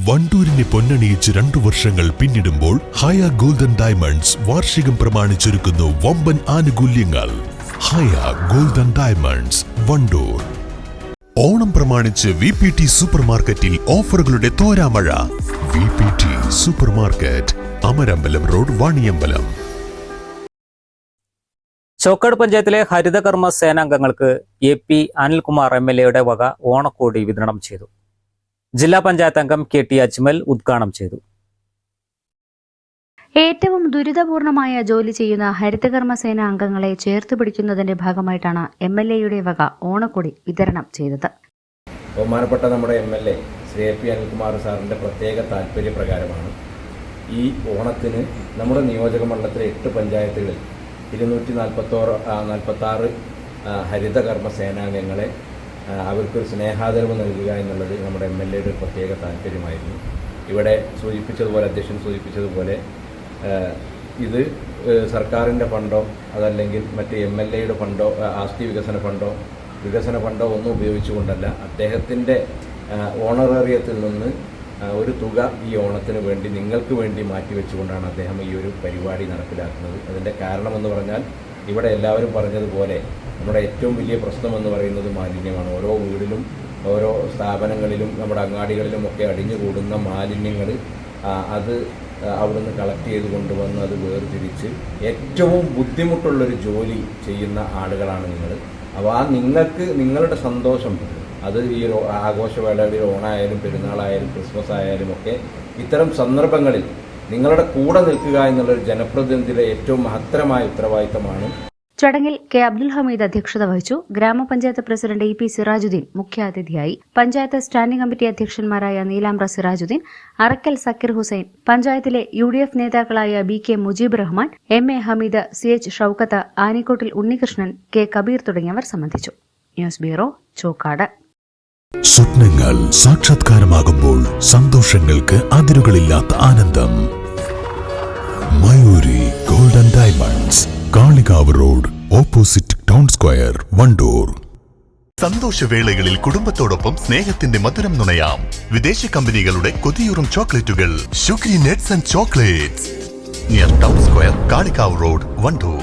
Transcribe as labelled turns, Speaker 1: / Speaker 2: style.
Speaker 1: വണ്ടൂരിനെ പൊന്നണിയിച്ച് 2 വർഷങ്ങൾ പിന്നിടുമ്പോൾ ഹയ golden diamonds വാർഷികം പ്രമാണിച്ചൊരുക്കുന്നു വമ്പൻ ആനുകൂല്യങ്ങൾ. ഹയ ഗോൾഡൻ ഡയമണ്ട്സ്, വണ്ടൂർ. ഓണം പ്രമാണിച്ച് VPT സൂപ്പർ മാർക്കറ്റിൽ ഓഫറുകളുടെ തോരാമഴ. VPT super market, Amarambalam road, Vaniyambalam.
Speaker 2: Chokkad പഞ്ചായത്തിലെ ഹരിതകർമ്മ സേനാംഗങ്ങൾക്ക് AP അനിൽകുമാർ MLA വക ഓണക്കോടി വിതരണം ചെയ്തു. ജില്ലാ പഞ്ചായത്ത് അംഗം KT അജ്മൽ ഉദ്ഘാടനം ചെയ്തു.
Speaker 3: ഏറ്റവും ദുരിതപൂർണമായ ജോലി ചെയ്യുന്ന ഹരിതകർമ്മ സേന അംഗങ്ങളെ ചേർത്ത് പിടിക്കുന്നതിന്റെ ഭാഗമായിട്ടാണ് MLA വക ഓണക്കോടി വിതരണം ചെയ്തത്.
Speaker 4: ബഹുമാനപ്പെട്ട നമ്മുടെ MLA ശ്രീ AP അനിൽകുമാർ സാറിൻ്റെ പ്രത്യേക താല്പര്യപ്രകാരമാണ് ഈ ഓണത്തിന് നമ്മുടെ നിയോജക മണ്ഡലത്തിലെ 8 പഞ്ചായത്തുകളിൽ 246 ഹരിതകർമ്മ സേനാംഗങ്ങളെ അവർക്കൊരു സ്നേഹാദരവ് നൽകുക എന്നുള്ളത് നമ്മുടെ MLA ഒരു പ്രത്യേക താല്പര്യമായിരുന്നു. ഇവിടെ സൂചിപ്പിച്ചതുപോലെ, അധ്യക്ഷൻ സൂചിപ്പിച്ചതുപോലെ, ഇത് സർക്കാരിൻ്റെ ഫണ്ടോ അതല്ലെങ്കിൽ മറ്റ് MLA ഫണ്ടോ ആസ്തി വികസന ഫണ്ടോ ഒന്നും ഉപയോഗിച്ചുകൊണ്ടല്ല, അദ്ദേഹത്തിൻ്റെ ഓണറേറിയത്തിൽ നിന്ന് ഒരു തുക ഈ ഓണത്തിന് വേണ്ടി നിങ്ങൾക്ക് വേണ്ടി മാറ്റിവെച്ചുകൊണ്ടാണ് അദ്ദേഹം ഈ ഒരു പരിപാടി നടപ്പിലാക്കുന്നത്. അതിൻ്റെ കാരണമെന്ന് പറഞ്ഞാൽ, ഇവിടെ എല്ലാവരും പറഞ്ഞതുപോലെ നമ്മുടെ ഏറ്റവും വലിയ പ്രശ്നമെന്ന് പറയുന്നത് മാലിന്യമാണ്. ഓരോ വീടിലും ഓരോ സ്ഥാപനങ്ങളിലും നമ്മുടെ അങ്ങാടികളിലും ഒക്കെ അടിഞ്ഞുകൂടുന്ന മാലിന്യങ്ങൾ അത് അവിടുന്ന് കളക്ട് ചെയ്ത് കൊണ്ടുവന്ന് അത് വേർതിരിച്ച് ഏറ്റവും ബുദ്ധിമുട്ടുള്ളൊരു ജോലി ചെയ്യുന്ന ആളുകളാണ് നിങ്ങൾ. അപ്പോൾ നിങ്ങൾക്ക് നിങ്ങളുടെ സന്തോഷം അത് ഈ ആഘോഷവേളകളിൽ ഓണായാലും പെരുന്നാളായാലും ക്രിസ്മസ് ആയാലും ഒക്കെ ഇത്തരം സന്ദർഭങ്ങളിൽ നിങ്ങളുടെ കൂടെ നിൽക്കുക എന്നുള്ളൊരു ജനപ്രതിനിധിയുടെ ഏറ്റവും മഹത്തരമായ ഉത്തരവാദിത്തമാണ്.
Speaker 3: ചടങ്ങിൽ K. അബ്ദുൽ ഹമീദ് അധ്യക്ഷത വഹിച്ചു. ഗ്രാമപഞ്ചായത്ത് പ്രസിഡന്റ് EP സിറാജുദ്ദീൻ മുഖ്യാതിഥിയായി. പഞ്ചായത്ത് സ്റ്റാൻഡിംഗ് കമ്മിറ്റി അധ്യക്ഷന്മാരായ നീലാംബ്ര സിറാജുദ്ദീൻ, അറക്കൽ സക്കീർ ഹുസൈൻ, പഞ്ചായത്തിലെ UDF നേതാക്കളായ BK Mujeeb Rahman, MA Hameed, CH Shoukath, ആനിക്കോട്ടിൽ Unnikrishnan, K. Kabir തുടങ്ങിയവർ സംബന്ധിച്ചു. News bureau, Chokkad.
Speaker 1: സ്വപ്നങ്ങൾ സാക്ഷാത്കാരമാകുമ്പോൾ സന്തോഷങ്ങൾക്ക് അതിരുകളില്ലാത്ത ആനന്ദം. Mayuri golden diamonds, Kalikavu road, opposite town square, Wandoor. സന്തോഷവേളകളിൽ കുടുംബത്തോടൊപ്പം സ്നേഹത്തിന്റെ മധുരം നുണയാം. വിദേശ കമ്പനികളുടെ കൊതിയൂറും ചോക്ലേറ്റുകൾ ഷുഗ്രി നെറ്റ്സ് and chocolates, near town square, Kalikavu road, Wandoor.